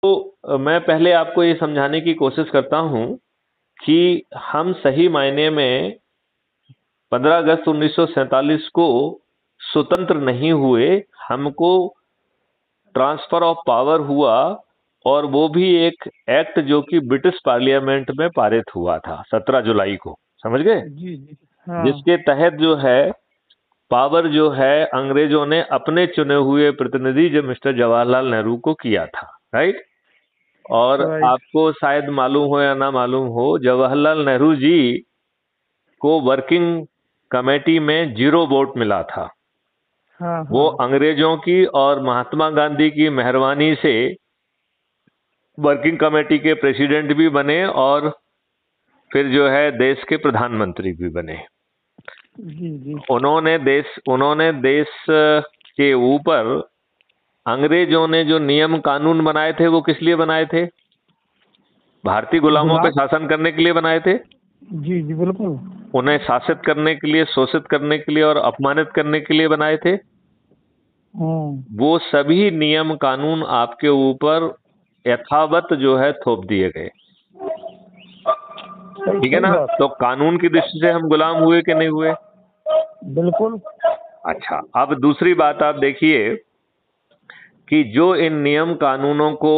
मैं पहले आपको ये समझाने की कोशिश करता हूं कि हम सही मायने में 15 अगस्त 1947 को स्वतंत्र नहीं हुए, हमको ट्रांसफर ऑफ पावर हुआ, और वो भी एक एक्ट जो कि ब्रिटिश पार्लियामेंट में पारित हुआ था 17 जुलाई को, समझ गए? जी जी हाँ। जिसके तहत जो है पावर जो है अंग्रेजों ने अपने चुने हुए प्रतिनिधि जो मिस्टर जवाहरलाल नेहरू को किया था, राइट? और राइट। आपको शायद मालूम हो या ना मालूम हो, जवाहरलाल नेहरू जी को वर्किंग कमेटी में 0 वोट मिला था। हाँ वो हाँ। अंग्रेजों की और महात्मा गांधी की मेहरबानी से वर्किंग कमेटी के प्रेसिडेंट भी बने और फिर जो है देश के प्रधानमंत्री भी बने। जी जी उन्होंने देश के ऊपर अंग्रेजों ने जो नियम कानून बनाए थे वो किस लिए बनाए थे? भारतीय गुलामों पे शासन करने के लिए बनाए थे। जी जी बिल्कुल। उन्हें शासित करने के लिए, शोषित करने के लिए और अपमानित करने के लिए बनाए थे। वो सभी नियम कानून आपके ऊपर यथावत जो है थोप दिए गए, ठीक है ना? तो कानून की दृष्टि से हम गुलाम हुए कि नहीं हुए? बिल्कुल। अच्छा, अब दूसरी बात आप देखिए कि जो इन नियम कानूनों को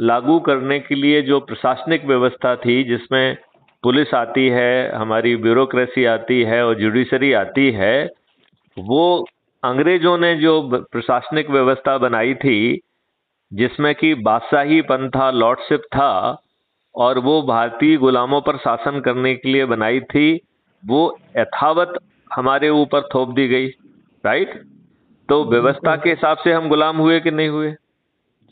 लागू करने के लिए जो प्रशासनिक व्यवस्था थी, जिसमें पुलिस आती है, हमारी ब्यूरोक्रेसी आती है और जुडिशरी आती है, वो अंग्रेजों ने जो प्रशासनिक व्यवस्था बनाई थी, जिसमें कि बादशाही पंथा, लॉर्डशिप था, और वो भारतीय गुलामों पर शासन करने के लिए बनाई थी, वो यथावत हमारे ऊपर थोप दी गई, राइट? तो व्यवस्था के हिसाब से हम गुलाम हुए कि नहीं हुए?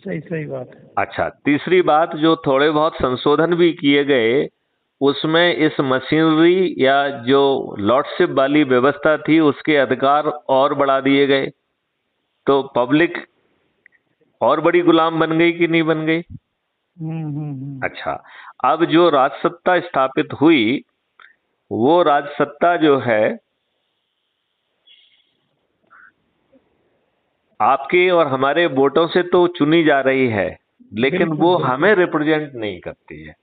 सही सही बात है। अच्छा, तीसरी बात, जो थोड़े बहुत संशोधन भी किए गए, उसमें इस मशीनरी या जो लॉर्डशिप वाली व्यवस्था थी उसके अधिकार और बढ़ा दिए गए, तो पब्लिक और बड़ी गुलाम बन गई कि नहीं बन गई? अच्छा, अब जो राजसत्ता स्थापित हुई, वो राजसत्ता जो है आपके और हमारे वोटों से तो चुनी जा रही है, लेकिन वो हमें रिप्रेजेंट नहीं करती है,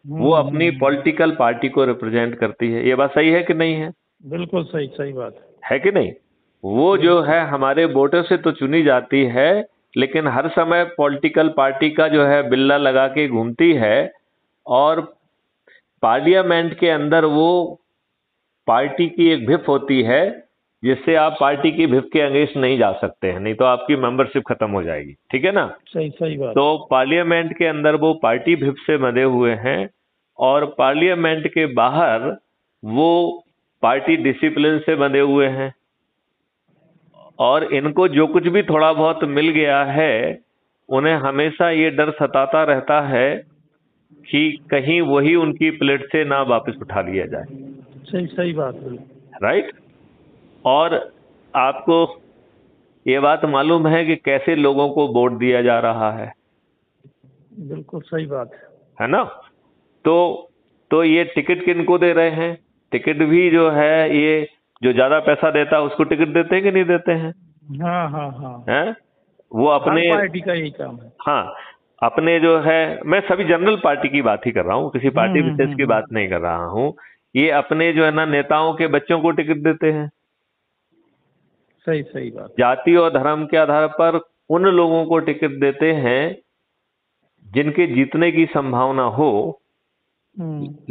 वो अपनी पॉलिटिकल पार्टी को रिप्रेजेंट करती है। ये बात सही है कि नहीं है? बिल्कुल सही, सही बात है कि नहीं? वो जो है हमारे वोटों से तो चुनी जाती है, लेकिन हर समय पॉलिटिकल पार्टी का जो है बिल्ला लगा के घूमती है, और पार्लियामेंट के अंदर वो पार्टी की एक व्हिप होती है, जिससे आप पार्टी की व्हिप के अगेंस्ट नहीं जा सकते हैं, नहीं तो आपकी मेंबरशिप खत्म हो जाएगी, ठीक है ना? सही सही बात। तो पार्लियामेंट के अंदर वो पार्टी व्हिप से बंधे हुए हैं, और पार्लियामेंट के बाहर वो पार्टी डिसिप्लिन से बंधे हुए हैं, और इनको जो कुछ भी थोड़ा बहुत मिल गया है, उन्हें हमेशा ये डर सताता रहता है कि कहीं वही उनकी प्लेट से ना वापस उठा लिया जाए। सही सही बात है। राइट? और आपको ये बात मालूम है कि कैसे लोगों को वोट दिया जा रहा है? बिल्कुल सही बात है ना? तो ये टिकट किनको दे रहे हैं? टिकट भी जो है, ये जो ज्यादा पैसा देता है उसको टिकट देते हैं कि नहीं देते हैं? हाँ हाँ हाँ। हैं? वो अपने पार्टी का यही काम है। हाँ, अपने जो है, मैं सभी जनरल पार्टी की बात ही कर रहा हूँ, किसी पार्टी विशेष की बात नहीं कर रहा हूँ। ये अपने जो है ना नेताओं के बच्चों को टिकट देते हैं। सही सही बात। जाति और धर्म के आधार पर उन लोगों को टिकट देते हैं जिनके जीतने की संभावना हो,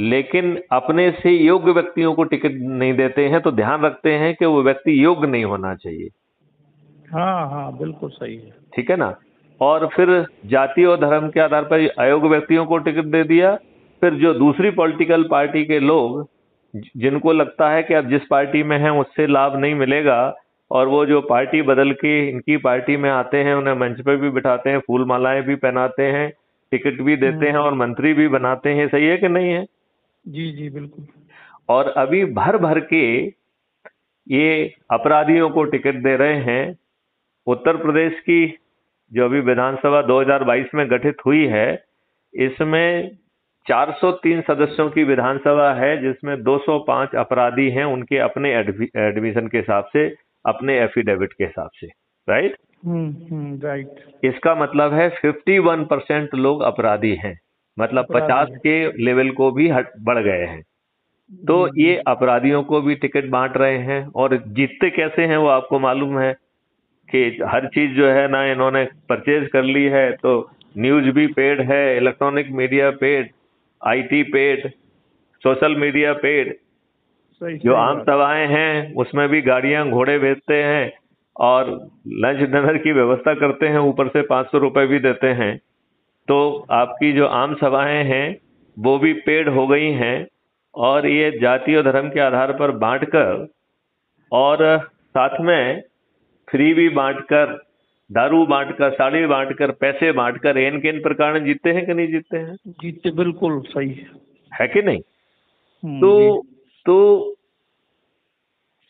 लेकिन अपने से योग्य व्यक्तियों को टिकट नहीं देते हैं, तो ध्यान रखते हैं कि वो व्यक्ति योग्य नहीं होना चाहिए। हाँ हाँ बिल्कुल सही है। ठीक है ना? और फिर जाति और धर्म के आधार पर अयोग्य व्यक्तियों को टिकट दे दिया। फिर जो दूसरी पॉलिटिकल पार्टी के लोग, जिनको लगता है कि अब जिस पार्टी में हैं उससे लाभ नहीं मिलेगा, और वो जो पार्टी बदल के इनकी पार्टी में आते हैं, उन्हें मंच पर भी बिठाते हैं, फूल मालाएं भी पहनाते हैं, टिकट भी देते हैं और मंत्री भी बनाते हैं। सही है कि नहीं है? जी जी बिल्कुल। और अभी भर भर के ये अपराधियों को टिकट दे रहे हैं। उत्तर प्रदेश की जो अभी विधानसभा 2022 में गठित हुई है, इसमें 403 सदस्यों की विधानसभा है, जिसमें 205 अपराधी हैं, उनके अपने एडमिशन के हिसाब से, अपने एफिडेविट के हिसाब से। राइट? राइट। इसका मतलब है 51% लोग अपराधी हैं, मतलब 50 अपराधी। के लेवल को भी बढ़ गए हैं। तो जी ये जी अपराधियों को भी टिकट बांट रहे हैं, और जीतते कैसे हैं वो आपको मालूम है कि हर चीज जो है ना इन्होंने परचेज कर ली है। तो न्यूज भी पेड है, electronic media paid, IT paid, social media paid, सही जो सही आम बात। सभाएं हैं उसमें भी गाड़ियां घोड़े भेजते हैं और लंच डिनर की व्यवस्था करते हैं, ऊपर से 500 रुपए भी देते हैं। तो आपकी जो आम सभाएं हैं वो भी पेड हो गई हैं, और ये जाति और धर्म के आधार पर बांटकर, और साथ में फ्री भी बांटकर, दारू बांटकर, साड़ी बांटकर, पैसे बांटकर, इन किन प्रकार जीतते हैं कि नहीं जीतते हैं? जीते बिल्कुल सही है कि नहीं? तो जी। तो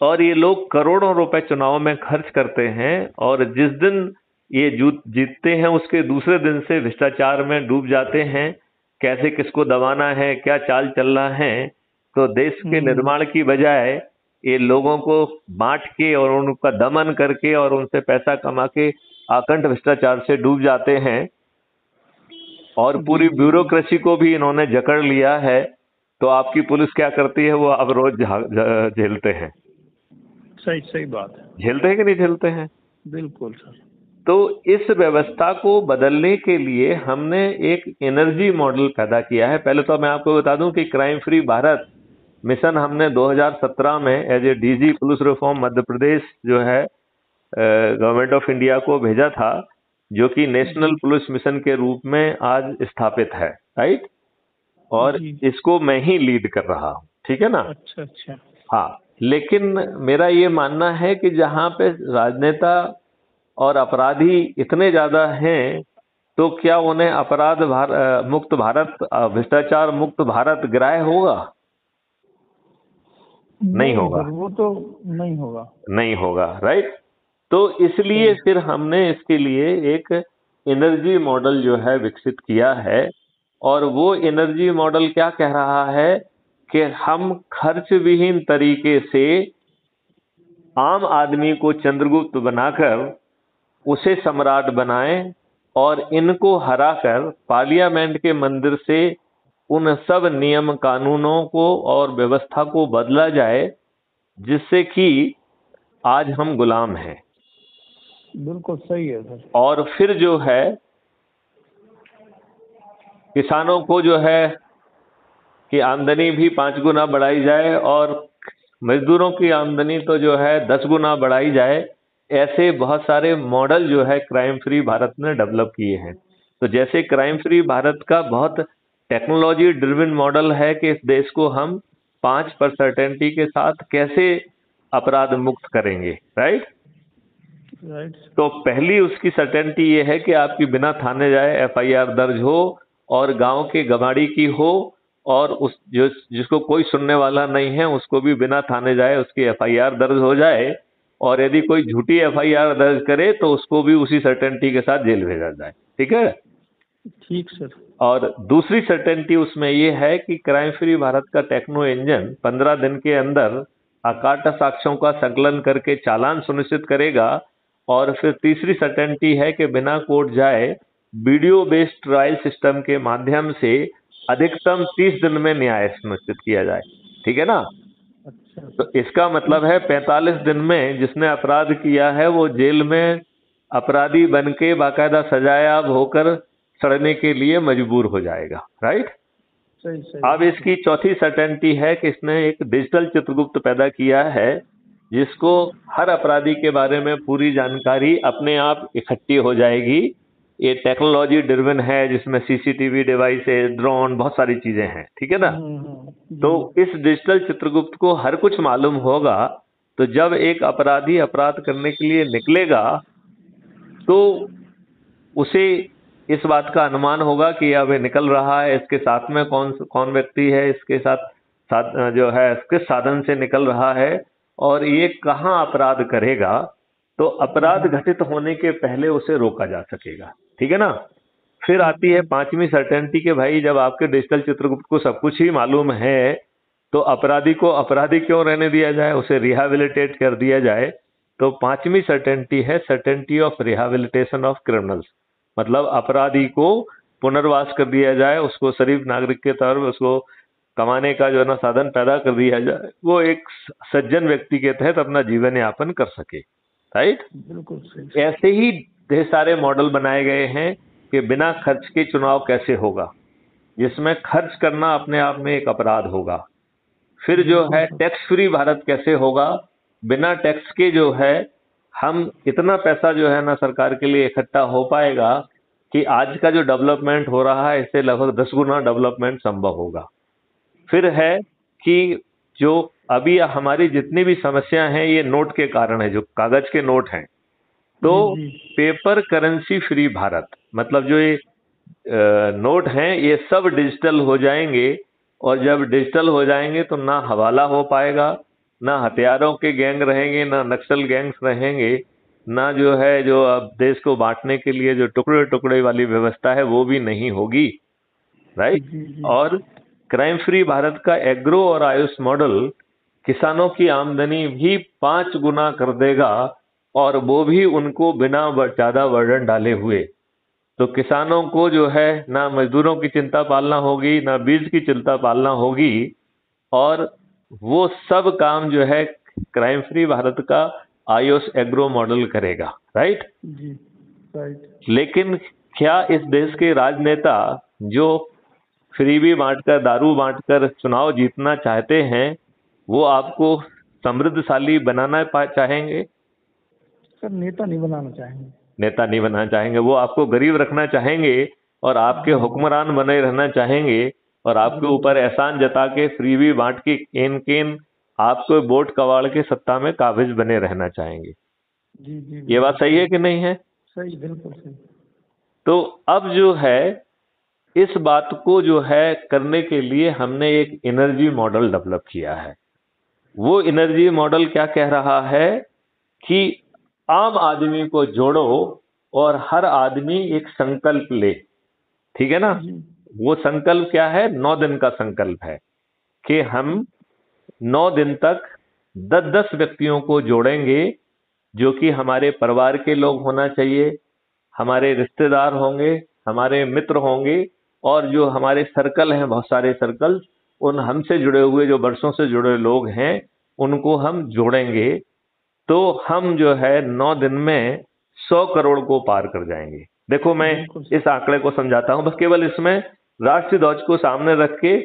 और ये लोग करोड़ों रुपए चुनाव में खर्च करते हैं, और जिस दिन ये जीतते हैं उसके दूसरे दिन से भ्रष्टाचार में डूब जाते हैं, कैसे किसको दबाना है, क्या चाल चल रहा है। तो देश के निर्माण की बजाय ये लोगों को बांट के और उनका दमन करके और उनसे पैसा कमा के आकंठ भ्रष्टाचार से डूब जाते हैं, और जी पूरी जी जी। ब्यूरोक्रेसी को भी इन्होंने जकड़ लिया है। तो आपकी पुलिस क्या करती है, वो अब रोज झेलते हैं। सही सही बात है। झेलते हैं कि नहीं झेलते हैं? बिल्कुल सर। तो इस व्यवस्था को बदलने के लिए हमने एक एनर्जी मॉडल पैदा किया है। पहले तो मैं आपको बता दूं कि क्राइम फ्री भारत मिशन हमने 2017 में as a DG police reform Madhya Pradesh जो है गवर्नमेंट ऑफ इंडिया को भेजा था, जो कि नेशनल जी पुलिस मिशन के रूप में आज स्थापित है, राइट। और जी। इसको मैं ही लीड कर रहा हूँ, ठीक है ना। अच्छा अच्छा। हाँ, लेकिन मेरा ये मानना है कि जहाँ पे राजनेता और अपराधी इतने ज्यादा हैं, तो क्या उन्हें मुक्त भारत, भ्रष्टाचार मुक्त भारत ग्राह्य होगा? नहीं नहीं होगा। सर, वो तो नहीं होगा। नहीं होगा, राइट। तो इसलिए फिर हमने इसके लिए एक एनर्जी मॉडल जो है विकसित किया है, और वो एनर्जी मॉडल क्या कह रहा है कि हम खर्च विहीन तरीके से आम आदमी को चंद्रगुप्त बनाकर उसे सम्राट बनाएं, और इनको हराकर पार्लियामेंट के मंदिर से उन सब नियम कानूनों को और व्यवस्था को बदला जाए, जिससे कि आज हम गुलाम हैं। बिल्कुल सही है सर। और फिर जो है किसानों को जो है कि आमदनी भी 5 गुना बढ़ाई जाए, और मजदूरों की आमदनी तो जो है 10 गुना बढ़ाई जाए। ऐसे बहुत सारे मॉडल जो है क्राइम फ्री भारत ने डेवलप किए हैं। तो जैसे क्राइम फ्री भारत का बहुत टेक्नोलॉजी ड्रिवन मॉडल है कि इस देश को हम 5 पर सर्टेनिटी के साथ कैसे अपराध मुक्त करेंगे, राइट। राइट। तो पहली उसकी सर्टेनिटी ये है कि आपकी बिना थाने जाए एफआईआर दर्ज हो, और गांव के गवाड़ी की हो, और उस जिसको कोई सुनने वाला नहीं है उसको भी बिना थाने जाए उसकी एफआईआर दर्ज हो जाए, और यदि कोई झूठी एफआईआर दर्ज करे तो उसको भी उसी सर्टेनिटी के साथ जेल भेजा जाए, ठीक है। ठीक सर। और दूसरी सर्टेनिटी उसमें ये है कि क्राइम फ्री भारत का टेक्नो इंजन 15 दिन के अंदर अकाट साक्ष्यों का संकलन करके चालान सुनिश्चित करेगा। और फिर तीसरी सर्टेनिटी है कि बिना कोर्ट जाए वीडियो बेस्ड ट्रायल सिस्टम के माध्यम से अधिकतम 30 दिन में न्याय सुनिश्चित किया जाए, ठीक है ना। अच्छा। तो इसका मतलब है 45 दिन में जिसने अपराध किया है वो जेल में अपराधी बन के बाकायदा सजायाब होकर सड़ने के लिए मजबूर हो जाएगा, राइट। सही सही। अब इसकी चौथी सर्टेनिटी है कि इसने एक डिजिटल चित्रगुप्त पैदा किया है, जिसको हर अपराधी के बारे में पूरी जानकारी अपने आप इकट्ठी हो जाएगी। ये टेक्नोलॉजी ड्रिवन है, जिसमें सीसीटीवी डिवाइसेस, ड्रोन, बहुत सारी चीजें हैं, ठीक है ना। तो जी। इस डिजिटल चित्रगुप्त को हर कुछ मालूम होगा। तो जब एक अपराधी अपराध करने के लिए निकलेगा तो उसे इस बात का अनुमान होगा कि अब ये निकल रहा है, इसके साथ में कौन कौन व्यक्ति है, इसके साथ जो है किस साधन से निकल रहा है, और ये कहाँ अपराध करेगा। तो अपराध घटित होने के पहले उसे रोका जा सकेगा, ठीक है ना। फिर आती है पांचवी सर्टेनिटी के भाई जब आपके डिजिटल चित्रगुप्त को सब कुछ ही मालूम है, तो अपराधी को अपराधी क्यों रहने दिया जाए, उसे रिहैबिलिटेट कर दिया जाए। तो पांचवी सर्टेनिटी है certainty of rehabilitation of criminals, मतलब अपराधी को पुनर्वास कर दिया जाए, उसको शरीफ नागरिक के तौर पर उसको कमाने का जो है ना साधन पैदा कर दिया जाए, वो एक सज्जन व्यक्ति के तहत अपना जीवन यापन कर सके। राइट, बिल्कुल सही। ऐसे ही ढेर सारे मॉडल बनाए गए हैं कि बिना खर्च के चुनाव कैसे होगा, जिसमें खर्च करना अपने आप में एक अपराध होगा। फिर जो है टैक्स फ्री भारत कैसे होगा, बिना टैक्स के जो है हम इतना पैसा जो है ना सरकार के लिए इकट्ठा हो पाएगा कि आज का जो डेवलपमेंट हो रहा है इससे लगभग 10 गुना डेवलपमेंट संभव होगा। फिर है कि जो अभी हमारी जितनी भी समस्या हैं ये नोट के कारण है, जो कागज के नोट हैं। तो पेपर करेंसी फ्री भारत, मतलब जो ये नोट हैं ये सब डिजिटल हो जाएंगे, और जब डिजिटल हो जाएंगे तो ना हवाला हो पाएगा, ना हथियारों के गैंग रहेंगे, ना नक्सल गैंग्स रहेंगे, ना जो है जो अब देश को बांटने के लिए जो टुकड़े टुकड़े वाली व्यवस्था है वो भी नहीं होगी। राइट, और क्राइम फ्री भारत का एग्रो और आयुष मॉडल किसानों की आमदनी भी 5 गुना कर देगा, और वो भी उनको बिना ज्यादा बर्डन डाले हुए। तो किसानों को जो है ना मजदूरों की चिंता पालना होगी, ना बीज की चिंता पालना होगी, और वो सब काम जो है क्राइम फ्री भारत का आयुष एग्रो मॉडल करेगा। Right, right. लेकिन क्या इस देश के राजनेता जो फ्रीबी बांटकर, दारू बांटकर चुनाव जीतना चाहते हैं, वो आपको समृद्धशाली बनाना चाहेंगे? सर नेता नहीं बनाना चाहेंगे। नेता नहीं बनाना चाहेंगे, वो आपको गरीब रखना चाहेंगे और आपके हुक्मरान बने रहना चाहेंगे, और आपके ऊपर एहसान जता के फ्रीबी बांट के केन केन आपको वोट कबाड़ के सत्ता में काबिज बने रहना चाहेंगे। जी, ये बात सही है कि नहीं है? सही, बिल्कुल सही। तो अब जो है इस बात को जो है करने के लिए हमने एक एनर्जी मॉडल डेवलप किया है। वो एनर्जी मॉडल क्या कह रहा है कि आम आदमी को जोड़ो और हर आदमी एक संकल्प ले। ठीक है ना? वो संकल्प क्या है? 9 दिन का संकल्प है कि हम 9 दिन तक 10-10 व्यक्तियों को जोड़ेंगे, जो कि हमारे परिवार के लोग होना चाहिए, हमारे रिश्तेदार होंगे, हमारे मित्र होंगे, और जो हमारे सर्कल हैं, बहुत सारे सर्कल, उन हमसे जुड़े हुए जो वर्षों से जुड़े लोग हैं उनको हम जोड़ेंगे। तो हम जो है 9 दिन में 100 करोड़ को पार कर जाएंगे। देखो मैं इस आंकड़े को समझाता हूं, बस केवल इसमें राष्ट्रीय ध्वज को सामने रख के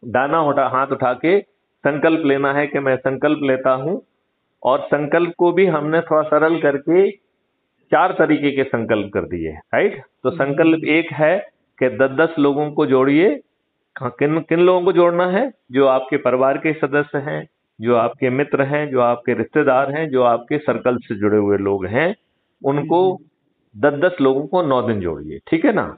दाना हाथ उठा के संकल्प लेना है कि मैं संकल्प लेता हूं। और संकल्प को भी हमने थोड़ा सरल करके 4 तरीके के संकल्प कर दिए। राइट, तो संकल्प एक है कि 10-10 लोगों को जोड़िए। किन किन लोगों को जोड़ना है? जो आपके परिवार के सदस्य हैं, जो आपके मित्र हैं, जो आपके रिश्तेदार हैं, जो आपके सर्कल से जुड़े हुए लोग हैं, उनको 10-10 लोगों को 9 दिन जोड़िए। ठीक है ना?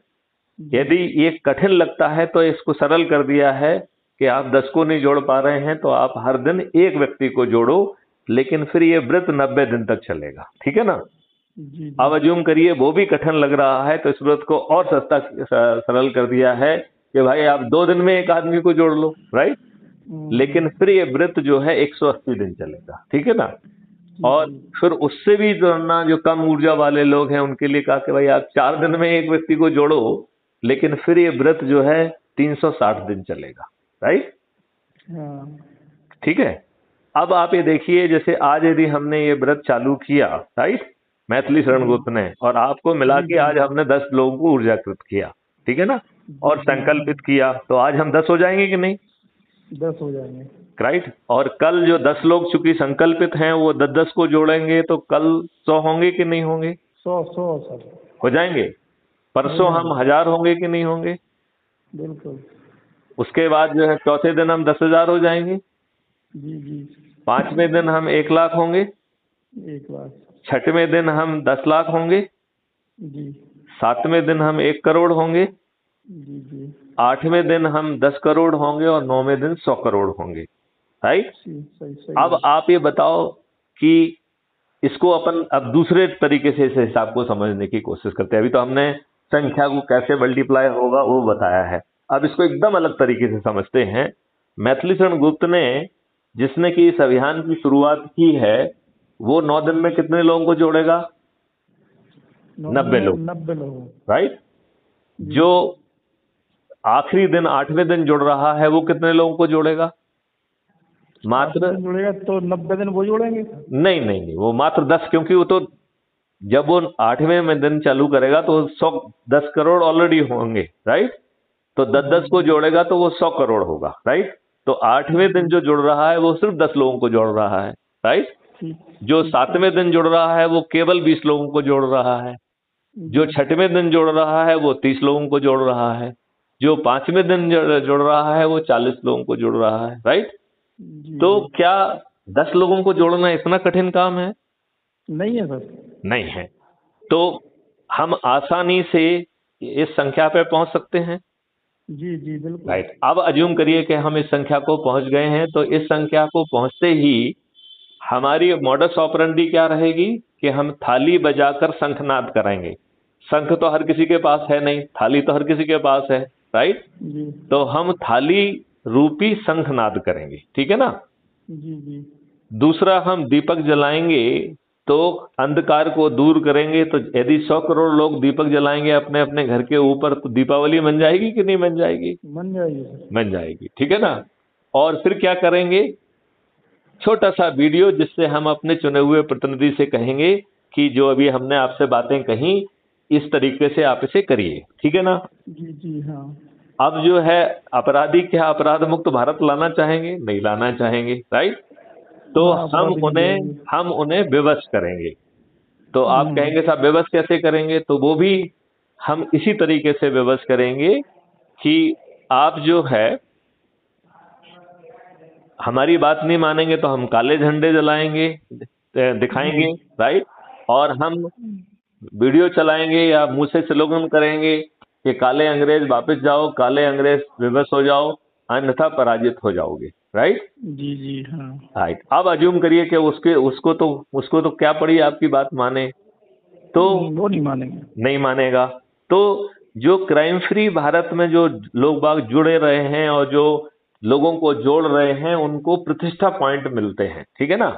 यदि ये कठिन लगता है तो इसको सरल कर दिया है कि आप 10 को नहीं जोड़ पा रहे हैं तो आप हर दिन एक व्यक्ति को जोड़ो, लेकिन फिर ये व्रत 90 दिन तक चलेगा। ठीक है ना? अब अज्यूम करिए वो भी कठिन लग रहा है, तो इस व्रत को और सस्ता सरल कर दिया है कि भाई आप 2 दिन में एक आदमी को जोड़ लो। राइट, लेकिन फिर ये व्रत जो है 180 दिन चलेगा। ठीक है ना? और फिर उससे भी जो कम ऊर्जा वाले लोग हैं उनके लिए कहा कि भाई आप 4 दिन में एक व्यक्ति को जोड़ो, लेकिन फिर ये व्रत जो है 360 दिन चलेगा। राइट, ठीक है? अब आप ये देखिए, जैसे आज यदि हमने ये व्रत चालू किया, राइट, मैथिली शरण गुप्त ने, और आपको मिला के आज हमने 10 लोगों को ऊर्जाकृत किया। ठीक है ना? और संकल्पित किया, तो आज हम 10 हो जाएंगे कि नहीं? 10 हो जाएंगे। राइट, और कल जो 10 लोग चूंकि संकल्पित हैं वो 10-10 को जोड़ेंगे, तो कल 100 होंगे कि नहीं होंगे? 100 सर हो जाएंगे। परसों हम 1000 होंगे कि नहीं होंगे? बिल्कुल। उसके बाद जो है चौथे दिन हम 10,000 हो जाएंगे। जी। 5वें दिन हम 1 लाख होंगे। 1 लाख। 6वें दिन हम 10 लाख होंगे। जी। 7वें दिन हम 1 करोड़ होंगे। जी। 8वें दिन हम 10 करोड़ होंगे, और 9वें दिन 100 करोड़ होंगे। राइट, अब आप ये बताओ कि इसको अपन अब दूसरे तरीके से इस हिसाब को समझने की कोशिश करते हैं। अभी तो हमने संख्या को कैसे मल्टीप्लाई होगा वो बताया है, अब इसको एकदम अलग तरीके से समझते हैं। मैथिली शरण गुप्त ने, जिसने कि इस अभियान की शुरुआत की है, वो 9 दिन में कितने लोगों को जोड़ेगा? 90 लोग, 90 लोग। राइट। जो आखिरी दिन 8वें दिन जुड़ रहा है वो कितने लोगों को जोड़ेगा? मात्र जोड़ेगा तो 90 दिन वो जोड़ेंगे? नहीं नहीं नहीं, वो मात्र 10, क्योंकि वो तो जब वो 8वें में दिन चालू करेगा तो 10 करोड़ ऑलरेडी होंगे, राइट। तो 10-10 को जोड़ेगा तो वो 100 करोड़ होगा, राइट। तो 8वें दिन जो जुड़ रहा है वो सिर्फ 10 लोगों को जोड़ रहा है, राइट। जो 7वें दिन जुड़ रहा है वो केवल 20 लोगों को जोड़ रहा है। जो 6वें दिन जोड़ रहा है वो 30 लोगों को जोड़ रहा है। जो 5वें दिन जोड़ रहा है वो 40 लोगों को जोड़ रहा है, राइट। तो क्या 10 लोगों को जोड़ना इतना कठिन काम है? नहीं है सर। नहीं है। तो हम आसानी से इस संख्या पे पहुंच सकते हैं। जी जी बिल्कुल, राइट। अब अज्यूम करिए कि हम इस संख्या को पहुंच गए हैं, तो इस संख्या को पहुंचते ही हमारी मॉडस ऑपरेंडी क्या रहेगी कि हम थाली बजाकर शंखनाद कराएंगे। शंख तो हर किसी के पास है नहीं, थाली तो हर किसी के पास है, राइट। तो हम थाली रूपी शंखनाद करेंगे, ठीक है ना। जी जी। दूसरा, हम दीपक जलाएंगे तो अंधकार को दूर करेंगे। तो यदि 100 करोड़ लोग दीपक जलाएंगे अपने अपने घर के ऊपर, तो दीपावली बन जाएगी कि नहीं बन जाएगी? बन जाएगी सर। बन जाएगी, ठीक है ना। और फिर क्या करेंगे? छोटा सा वीडियो जिससे हम अपने चुने हुए प्रतिनिधि से कहेंगे कि जो अभी हमने आपसे बातें कही इस तरीके से आप इसे करिए, ठीक है ना। जी जी हाँ। अब जो है अपराधी क्या अपराध मुक्त भारत लाना चाहेंगे? नहीं लाना चाहेंगे, राइट। तो हम उन्हें विवश करेंगे। तो आप कहेंगे साहब विवश कैसे करेंगे? तो वो भी हम इसी तरीके से विवश करेंगे कि आप जो है हमारी बात नहीं मानेंगे तो हम काले झंडे जलाएंगे, दिखाएंगे, राइट। और हम वीडियो चलाएंगे या मुंह से स्लोगन करेंगे कि काले अंग्रेज वापस जाओ, काले अंग्रेज विवश हो जाओ, अन्यथा पराजित हो जाओगे, राइट। जी जी हाँ। राइट। अब अज्यूम करिए कि उसको तो क्या पड़ी आपकी बात माने, तो वो नहीं मानेंगे, नहीं मानेगा। तो जो क्राइम फ्री भारत में जो लोग बाग जुड़े रहे हैं और जो लोगों को जोड़ रहे हैं उनको प्रतिष्ठा पॉइंट मिलते हैं, ठीक है ना।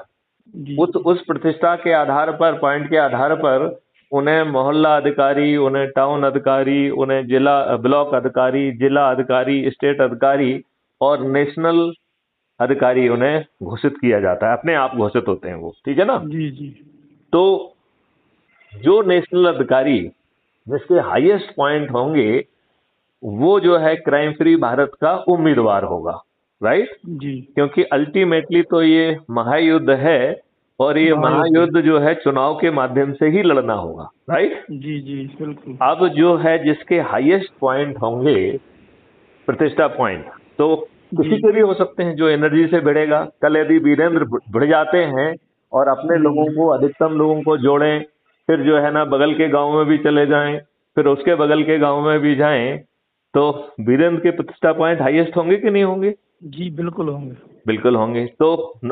उस प्रतिष्ठा के आधार पर, पॉइंट के आधार पर उन्हें मोहल्ला अधिकारी, उन्हें टाउन अधिकारी, उन्हें जिला ब्लॉक अधिकारी, जिला अधिकारी, स्टेट अधिकारी और नेशनल अधिकारी उन्हें घोषित किया जाता है। अपने आप घोषित होते हैं वो, ठीक है ना। जी जी। तो जो नेशनल अधिकारी जिसके हाईएस्ट पॉइंट होंगे वो जो है क्राइम फ्री भारत का उम्मीदवार होगा, राइट जी। क्योंकि अल्टीमेटली तो ये महायुद्ध है और ये महायुद्ध जो है चुनाव के माध्यम से ही लड़ना होगा, राइट। जी जी बिल्कुल। अब जो है जिसके हाईएस्ट पॉइंट होंगे प्रतिष्ठा पॉइंट, तो किसी के भी हो सकते हैं जो एनर्जी से भिड़ेगा। कल यदि वीरेंद्र भिड़ जाते हैं और अपने लोगों को, अधिकतम लोगों को जोड़ें, फिर जो है ना बगल के गांव में भी चले जाएं, फिर उसके बगल के गांव में भी जाएं, तो वीरेंद्र के प्रतिष्ठा पॉइंट हाईएस्ट होंगे कि नहीं होंगे? जी बिल्कुल होंगे। बिल्कुल होंगे। तो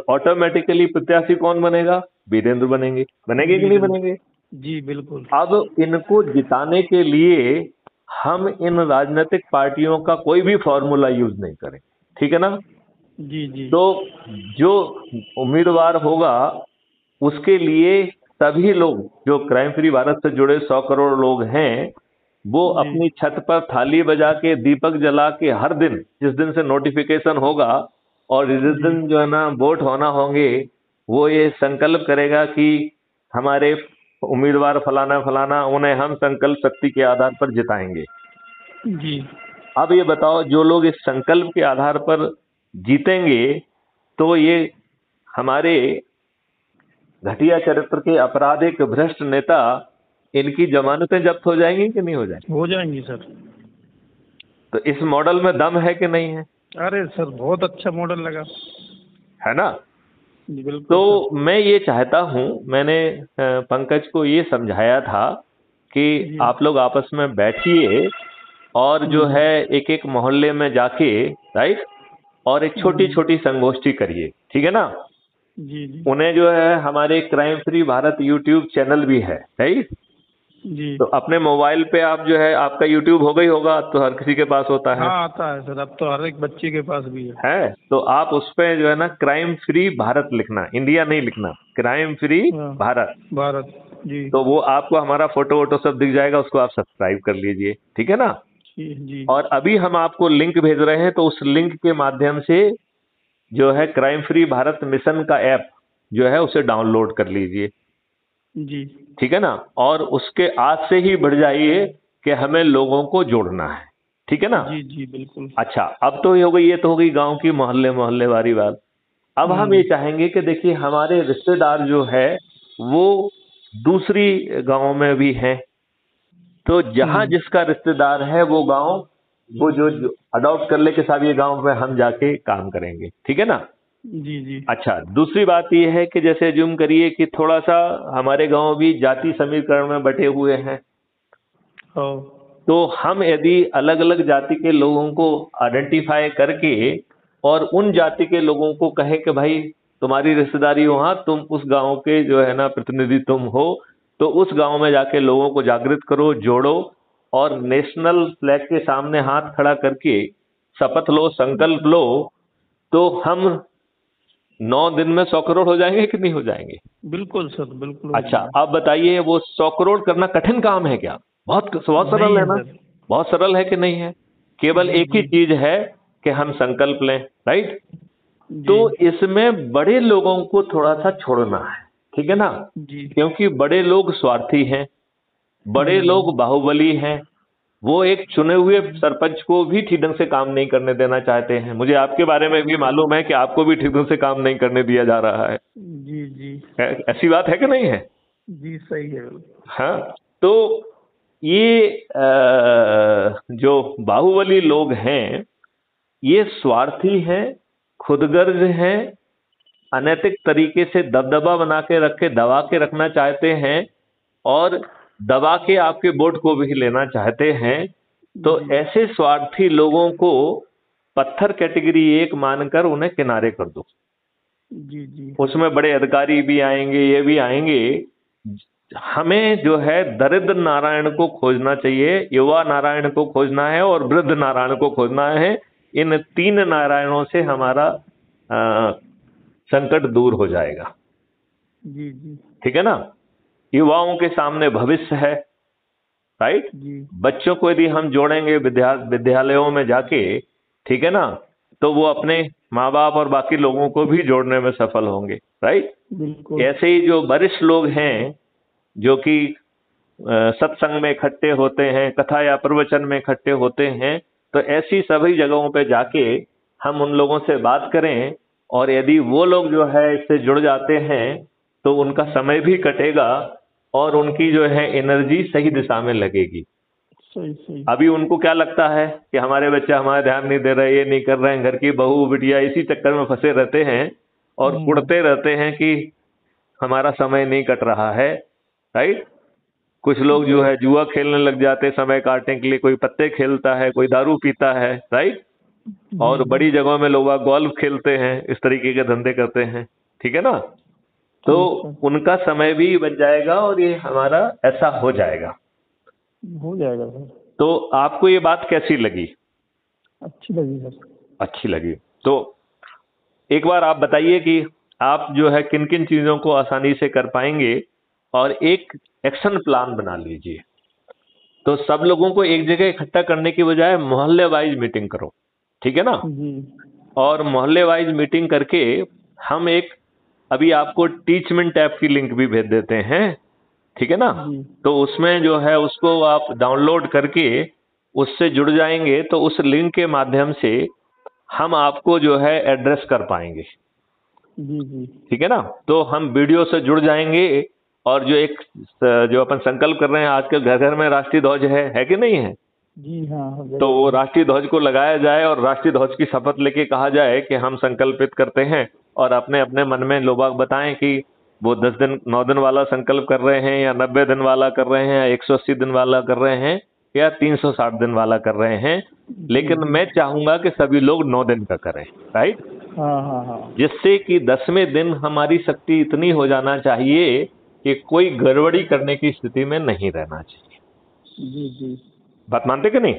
ऑटोमेटिकली प्रत्याशी कौन बनेगा? वीरेंद्र बनेंगे। बनेंगे कि नहीं बनेंगे? जी बिल्कुल। अब इनको जिताने के लिए हम इन राजनीतिक पार्टियों का कोई भी फॉर्मूला यूज नहीं करें, ठीक है ना। जी जी। तो जो उम्मीदवार होगा उसके लिए सभी लोग जो क्राइम फ्री भारत से जुड़े 100 करोड़ लोग हैं वो अपनी छत पर थाली बजा के, दीपक जला के, हर दिन जिस दिन से नोटिफिकेशन होगा और जिस दिन जो है ना वोट होना होंगे, वो ये संकल्प करेगा कि हमारे उम्मीदवार फलाना फलाना, उन्हें हम संकल्प शक्ति के आधार पर जिताएंगे। जी। अब ये बताओ, जो लोग इस संकल्प के आधार पर जीतेंगे तो ये हमारे घटिया चरित्र के आपराधिक भ्रष्ट नेता, इनकी जमानतें जब्त हो जाएंगी कि नहीं हो जाएंगी? हो जाएंगी सर। तो इस मॉडल में दम है कि नहीं है? अरे सर बहुत अच्छा मॉडल लगा, है ना। बिल्कुल। तो मैं ये चाहता हूं, मैंने पंकज को ये समझाया था कि आप लोग आपस में बैठिए और जो है एक एक मोहल्ले में जाके, राइट, और एक छोटी छोटी संगोष्ठी करिए, ठीक है ना। जी जी। उन्हें जो है हमारे crime free Bharat YouTube channel भी है, राइट। जी। तो अपने मोबाइल पे आप जो है, आपका यूट्यूब हो गई होगा, तो हर किसी के पास होता है। हाँ आता है सर, अब तो हर एक बच्चे के पास भी है। तो आप उस पे जो है ना, क्राइम फ्री भारत लिखना, इंडिया नहीं लिखना, क्राइम फ्री हाँ भारत। भारत। जी तो वो आपको हमारा फोटो वोटो सब दिख जाएगा, उसको आप सब्सक्राइब कर लीजिए, ठीक है ना। जी जी। और अभी हम आपको लिंक भेज रहे हैं, तो उस लिंक के माध्यम से जो है क्राइम फ्री भारत मिशन का ऐप जो है उसे डाउनलोड कर लीजिए, जी ठीक है ना। और उसके आज से ही बढ़ जाइए कि हमें लोगों को जोड़ना है, ठीक है ना। जी जी बिल्कुल। अच्छा, अब तो ये हो गई, ये तो हो गई गांव की मोहल्ले मोहल्ले वाली बात। अब हम ये चाहेंगे कि देखिए, हमारे रिश्तेदार जो है वो दूसरी गांव में भी हैं, तो जहां जिसका रिश्तेदार है वो गांव, वो जो अडॉप्ट कर ले के साहब ये गांव में हम जाके काम करेंगे, ठीक है ना। जी जी। अच्छा, दूसरी बात ये है कि जैसे जुम करिए कि थोड़ा सा हमारे गांव भी जाति समीकरण में बटे हुए हैं, ओ तो हम यदि अलग अलग जाति के लोगों को आइडेंटिफाई करके और उन जाति के लोगों को कहें कि भाई तुम्हारी रिश्तेदारी वहां, तुम उस गांव के जो है ना प्रतिनिधि तुम हो, तो उस गांव में जाके लोगों को जागृत करो, जोड़ो, और नेशनल फ्लैग के सामने हाथ खड़ा करके शपथ लो, संकल्प लो, तो हम 9 दिन में 100 करोड़ हो जाएंगे कि नहीं हो जाएंगे। बिल्कुल सर, बिल्कुल हो अच्छा, जाएगा। आप बताइए, वो 100 करोड़ करना कठिन काम है क्या? बहुत बहुत नहीं सरल है है ना। सर। बहुत सरल है कि नहीं है। केवल जी एक ही जी चीज है कि हम संकल्प लें, राइट। तो जी इसमें बड़े लोगों को थोड़ा सा छोड़ना है, ठीक है ना। जी। क्योंकि बड़े लोग स्वार्थी हैं, बड़े लोग बाहुबली हैं, वो एक चुने हुए सरपंच को भी ठीक ढंग से काम नहीं करने देना चाहते हैं। मुझे आपके बारे में भी मालूम है कि आपको भी ठीक ढंग से काम नहीं करने दिया जा रहा है। जी जी ऐसी बात है कि नहीं है? जी सही है बिल्कुल। हाँ। तो ये जो बाहुबली लोग हैं, ये स्वार्थी हैं, खुदगर्ज हैं, अनैतिक तरीके से दबदबा बना के रखे, दबा के रखना चाहते हैं, और दबा के आपके वोट को भी लेना चाहते हैं। तो जी ऐसे स्वार्थी लोगों को पत्थर कैटेगरी 1 मानकर उन्हें किनारे कर दो। जी जी उसमें बड़े अधिकारी भी आएंगे, ये भी आएंगे। हमें जो है दरिद्र नारायण को खोजना चाहिए, युवा नारायण को खोजना है, और वृद्ध नारायण को खोजना है। इन 3 नारायणों से हमारा संकट दूर हो जाएगा, जी जी ठीक है ना। युवाओं के सामने भविष्य है, राइट। जी बच्चों को यदि हम जोड़ेंगे विद्यालयों में जाके, ठीक है ना, तो वो अपने माँ बाप और बाकी लोगों को भी जोड़ने में सफल होंगे, राइट। बिल्कुल। ऐसे ही जो वरिष्ठ लोग हैं, जो कि सत्संग में इकट्ठे होते हैं, कथा या प्रवचन में इकट्ठे होते हैं, तो ऐसी सभी जगहों पे जाके हम उन लोगों से बात करें, और यदि वो लोग जो है इससे जुड़ जाते हैं, तो उनका समय भी कटेगा और उनकी जो है एनर्जी सही दिशा में लगेगी। सही सही। अभी उनको क्या लगता है कि हमारे बच्चे हमारा ध्यान नहीं दे रहे, ये नहीं कर रहे हैं, घर की बहू बिटिया इसी चक्कर में फंसे रहते हैं और कुड़ते रहते हैं कि हमारा समय नहीं कट रहा है, राइट। कुछ लोग जो है जुआ खेलने लग जाते हैं समय काटने के लिए, कोई पत्ते खेलता है, कोई दारू पीता है, राइट। और बड़ी जगहों में लोग गोल्फ खेलते हैं, इस तरीके के धंधे करते हैं, ठीक है ना। तो उनका समय भी बच जाएगा और ये हमारा ऐसा हो जाएगा। हो जाएगा सर। तो आपको ये बात कैसी लगी? अच्छी लगी सर। अच्छी लगी। तो एक बार आप बताइए कि आप जो है किन किन चीजों को आसानी से कर पाएंगे, और एक एक्शन प्लान बना लीजिए। तो सब लोगों को एक जगह इकट्ठा करने की बजाय मोहल्ले वाइज मीटिंग करो, ठीक है ना। जी और मोहल्ले वाइज मीटिंग करके हम एक, अभी आपको टीचमेंट ऐप की लिंक भी भेज देते हैं, ठीक है ना। जी तो उसमें जो है उसको आप डाउनलोड करके उससे जुड़ जाएंगे, तो उस लिंक के माध्यम से हम आपको जो है एड्रेस कर पाएंगे, जी जी ठीक है ना। तो हम वीडियो से जुड़ जाएंगे, और जो अपन संकल्प कर रहे हैं, आजकल घर घर में राष्ट्रीय ध्वज है कि नहीं है। जी हाँ हो तो वो जाएगा। राष्ट्रीय ध्वज को लगाया जाए और राष्ट्रीय ध्वज की शपथ लेके कहा जाए कि हम संकल्पित करते हैं, और अपने अपने मन में लोग बताएं कि वो 10 दिन 9 दिन वाला संकल्प कर रहे हैं, या 90 दिन वाला कर रहे हैं, या 180 दिन वाला कर रहे हैं, या 360 दिन वाला कर रहे हैं। लेकिन मैं चाहूंगा कि सभी लोग 9 दिन का करें, राइट। हाँ हाँ हाँ। जिससे कि 10वें दिन हमारी शक्ति इतनी हो जाना चाहिए कि कोई गड़बड़ी करने की स्थिति में नहीं रहना चाहिए। जी जी बात मानते कि नहीं?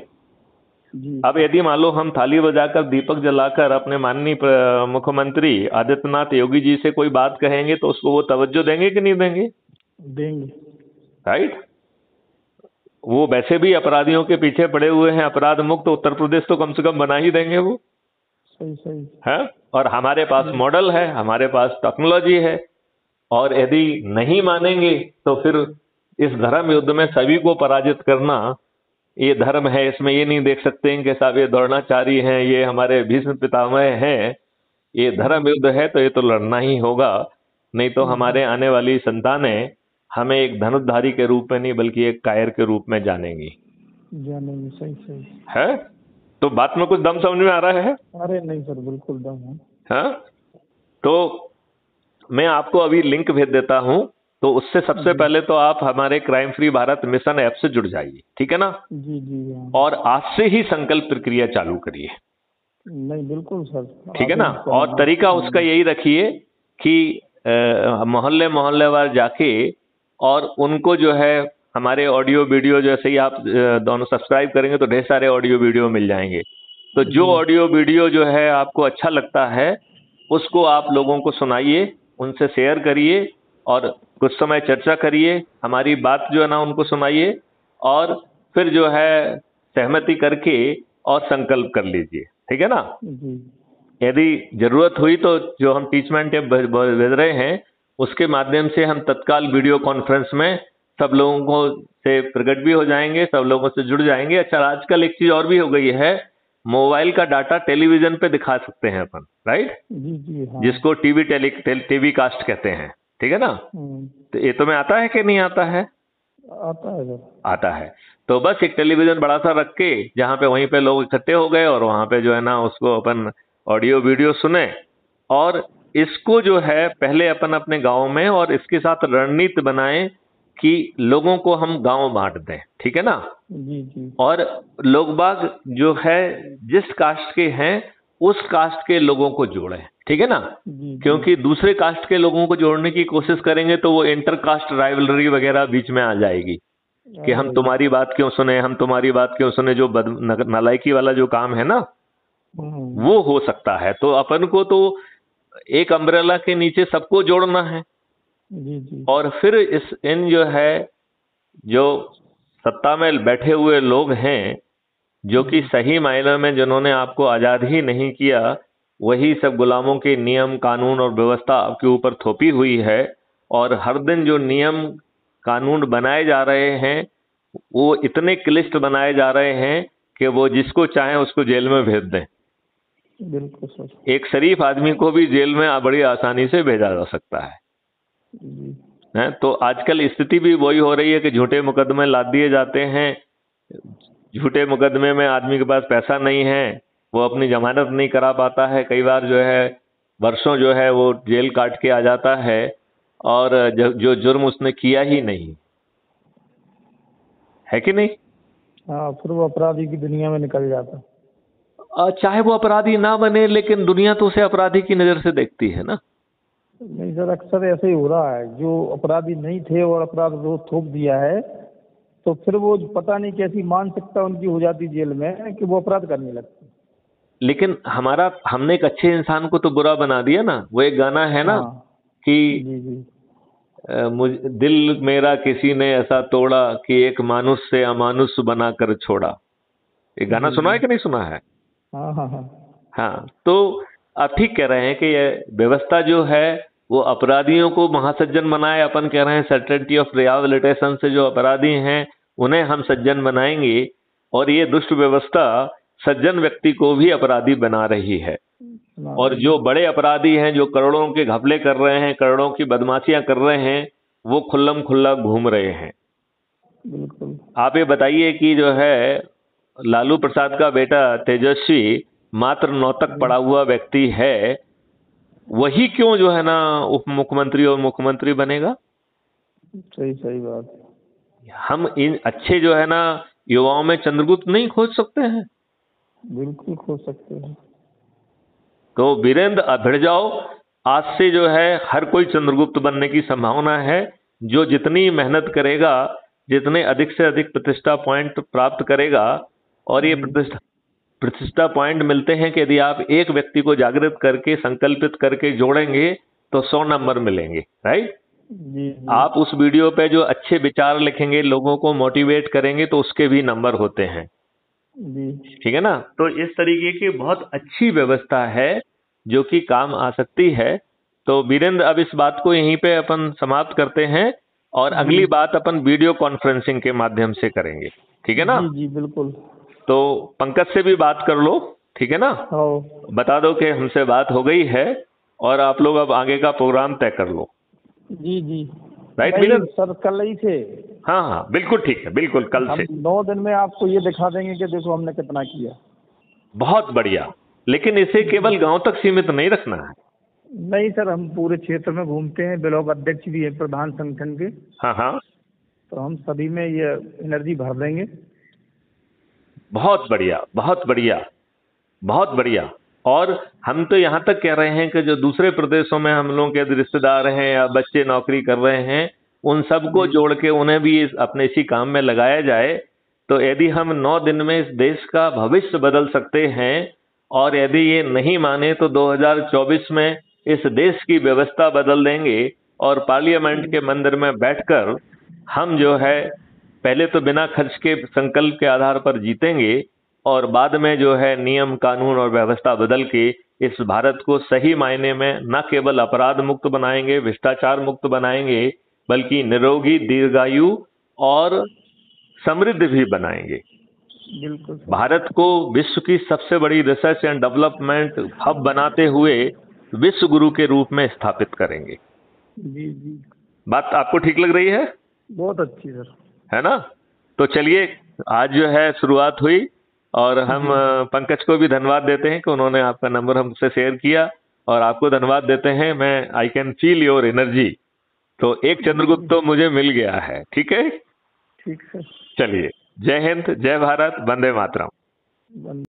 जी। अब यदि मान लो हम थाली बजाकर दीपक जलाकर अपने माननीय मुख्यमंत्री आदित्यनाथ योगी जी से कोई बात कहेंगे तो उसको वो तवज्जो देंगे कि नहीं देंगे? देंगे। राइट। वो वैसे भी अपराधियों के पीछे पड़े हुए हैं, अपराध मुक्त उत्तर प्रदेश तो कम से कम बना ही देंगे वो। सही सही। है, और हमारे पास मॉडल है, हमारे पास टेक्नोलॉजी है। और यदि नहीं मानेंगे तो फिर इस धर्म युद्ध में सभी को पराजित करना ये धर्म है। इसमें ये नहीं देख सकते हैं कि साहब ये द्रोणाचार्य हैं, ये हमारे भीष्म पितामह हैं। ये धर्म युद्ध है तो ये तो लड़ना ही होगा, नहीं तो हमारे आने वाली संतानें हमें एक धनुर्धारी के रूप में नहीं बल्कि एक कायर के रूप में जानेंगी। सही सही है। तो बात में कुछ दम समझ में आ रहा है? अरे नहीं सर, बिल्कुल दम है। हाँ, तो मैं आपको अभी लिंक भेज देता हूं, तो उससे सबसे पहले तो आप हमारे crime free Bharat mission app से जुड़ जाइए, ठीक है ना? जी जी हाँ। और आज से ही संकल्प प्रक्रिया चालू करिए। नहीं बिल्कुल सर, ठीक है ना? और तरीका उसका यही रखिए कि मोहल्ले मोहल्लेवार जाके और उनको जो है हमारे ऑडियो वीडियो, जैसे ही आप दोनों सब्सक्राइब करेंगे तो ढेर सारे ऑडियो वीडियो मिल जाएंगे। तो जो ऑडियो वीडियो जो है आपको अच्छा लगता है उसको आप लोगों को सुनाइए, उनसे शेयर करिए और कुछ समय चर्चा करिए, हमारी बात जो है ना उनको सुनाइए और फिर जो है सहमति करके और संकल्प कर लीजिए। ठीक है ना? यदि जरूरत हुई तो जो हम टीचमेंट टेप भेज रहे हैं उसके माध्यम से हम तत्काल वीडियो कॉन्फ्रेंस में सब लोगों को से प्रकट भी हो जाएंगे, सब लोगों से जुड़ जाएंगे। अच्छा, आजकल एक चीज और भी हो गई है, मोबाइल का डाटा टेलीविजन पे दिखा सकते हैं अपन, राइट? जी जी हाँ। जिसको टीवी कास्ट कहते हैं। ठीक है ना? तो ये तुम्हें आता है कि नहीं आता है? आता है सर। आता है। तो बस एक टेलीविजन बड़ा सा रख के जहाँ पे वहीं पे लोग इकट्ठे हो गए और वहां पे जो है ना उसको अपन ऑडियो वीडियो सुने और इसको जो है पहले अपन अपने गांव में और इसके साथ रणनीति बनाएं कि लोगों को हम गांव बांट दें। ठीक है ना? जी जी। और लोग बाग जो है जिस कास्ट के हैं उस कास्ट के लोगों को जोड़ें। ठीक है ना? क्योंकि दूसरे कास्ट के लोगों को जोड़ने की कोशिश करेंगे तो वो इंटर कास्ट राइवलरी वगैरह बीच में आ जाएगी कि हम तुम्हारी बात क्यों सुने, हम तुम्हारी बात क्यों सुने, जो नालायकी वाला जो काम है ना वो हो सकता है। तो अपन को तो एक अम्ब्रेला के नीचे सबको जोड़ना है। जी जी। और फिर इन जो है जो सत्ता में बैठे हुए लोग हैं जो कि सही मायने में जिन्होंने आपको आजाद ही नहीं किया, वही सब गुलामों के नियम कानून और व्यवस्था आपके ऊपर थोपी हुई है। और हर दिन जो नियम कानून बनाए जा रहे हैं वो इतने क्लिष्ट बनाए जा रहे हैं कि वो जिसको चाहे उसको जेल में भेज दें। बिल्कुल सर। एक शरीफ आदमी को भी जेल में बड़ी आसानी से भेजा जा सकता है। तो आजकल स्थिति भी वही हो रही है कि झूठे मुकदमे लाद दिए जाते हैं। झूठे मुकदमे में आदमी के पास पैसा नहीं है, वो अपनी जमानत नहीं करा पाता है, कई बार जो है वर्षों जो है वो जेल काट के आ जाता है और जो जुर्म उसने किया ही नहीं है, कि नहीं? हाँ, फिर वो अपराधी की दुनिया में निकल जाता। चाहे वो अपराधी ना बने लेकिन दुनिया तो उसे अपराधी की नजर से देखती है ना। नहीं सर, अक्सर ऐसे ही हो रहा है, जो अपराधी नहीं थे और अपराध रोज थोप दिया है तो फिर वो पता नहीं कैसी मानसिकता उनकी हो जाती जेल में कि वो अपराध करने लगते। लेकिन हमने एक अच्छे इंसान को तो बुरा बना दिया ना। वो एक गाना है ना कि जी जी। दिल मेरा किसी ने ऐसा तोड़ा कि एक मानुष से अमानुष बनाकर छोड़ा। ये गाना सुना है कि नहीं सुना है? हाँ हाँ हाँ। हाँ, तो आप ठीक कह रहे हैं कि ये व्यवस्था जो है वो अपराधियों को महासज्जन बनाए। अपन कह रहे हैं सर्टेनिटी ऑफ रिहैबिलिटेशन से जो अपराधी हैं उन्हें हम सज्जन बनाएंगे और ये दुष्ट व्यवस्था सज्जन व्यक्ति को भी अपराधी बना रही है। और जो बड़े अपराधी हैं जो करोड़ों के घपले कर रहे हैं, करोड़ों की बदमाशियां कर रहे हैं, वो खुल्लम खुल्ला घूम रहे हैं। बिल्कुल। आप ये बताइए कि जो है लालू प्रसाद का बेटा तेजस्वी मात्र 9 तक पढ़ा हुआ व्यक्ति है, वही क्यों जो है ना उप मुख्यमंत्री और मुख्यमंत्री बनेगा? सही सही बात। हम इन अच्छे जो है ना युवाओं में चंद्रगुप्त नहीं खोज सकते हैं? बिल्कुल खोज सकते हैं। तो वीरेंद्र भिड़ जाओ, आज से जो है हर कोई चंद्रगुप्त बनने की संभावना है। जो जितनी मेहनत करेगा, जितने अधिक से अधिक प्रतिष्ठा पॉइंट प्राप्त करेगा, और ये प्रतिष्ठा पॉइंट मिलते हैं कि यदि आप एक व्यक्ति को जागृत करके संकल्पित करके जोड़ेंगे तो 100 नंबर मिलेंगे, राइट। जी आप उस वीडियो पे जो अच्छे विचार लिखेंगे, लोगों को मोटिवेट करेंगे, तो उसके भी नंबर होते हैं, जी ठीक है ना। तो इस तरीके की बहुत अच्छी व्यवस्था है जो कि काम आ सकती है। तो वीरेंद्र, अब इस बात को यहीं पे अपन समाप्त करते हैं और अगली बात अपन वीडियो कॉन्फ्रेंसिंग के माध्यम से करेंगे, ठीक है ना। जी जी बिल्कुल। तो पंकज से भी बात कर लो, ठीक है ना। बता दो कि हमसे बात हो गई है और आप लोग अब आगे का प्रोग्राम तय कर लो। जी जी राइट नहीं वीरेंद्र? सर, कल ही से। हाँ हाँ बिल्कुल ठीक है, बिल्कुल कल हम से। 9 दिन में आपको ये दिखा देंगे कि देखो हमने कितना किया। बहुत बढ़िया, लेकिन इसे केवल गांव तक सीमित नहीं रखना है। नहीं सर, हम पूरे क्षेत्र में घूमते हैं, ब्लॉक अध्यक्ष भी है प्रधान संगठन के, हाँ हाँ, तो हम सभी में ये एनर्जी भर देंगे। बहुत बढ़िया, बहुत बढ़िया, बहुत बढ़िया। और हम तो यहाँ तक कह रहे हैं कि जो दूसरे प्रदेशों में हम लोगों के रिश्तेदार हैं या बच्चे नौकरी कर रहे हैं, उन सबको जोड़ के उन्हें भी अपने इसी काम में लगाया जाए। तो यदि हम 9 दिन में इस देश का भविष्य बदल सकते हैं, और यदि ये नहीं माने तो 2024 में इस देश की व्यवस्था बदल देंगे, और पार्लियामेंट के मंदिर में बैठकर हम जो है पहले तो बिना खर्च के संकल्प के आधार पर जीतेंगे, और बाद में जो है नियम कानून और व्यवस्था बदल के इस भारत को सही मायने में न केवल अपराध मुक्त बनाएंगे, भ्रष्टाचार मुक्त बनाएंगे, बल्कि निरोगी, दीर्घायु और समृद्ध भी बनाएंगे। बिल्कुल सर। भारत को विश्व की सबसे बड़ी रिसर्च एंड डेवलपमेंट हब बनाते हुए विश्व गुरु के रूप में स्थापित करेंगे। जी जी बात आपको ठीक लग रही है? बहुत अच्छी सर। है ना। तो चलिए, आज जो है शुरुआत हुई, और हम पंकज को भी धन्यवाद देते हैं कि उन्होंने आपका नंबर हमसे शेयर किया, और आपको धन्यवाद देते हैं। मैं I can feel your energy. तो एक चंद्रगुप्त तो मुझे मिल गया है, ठीक है। ठीक सर। चलिए, जय हिंद, जय भारत, वंदे मातरम।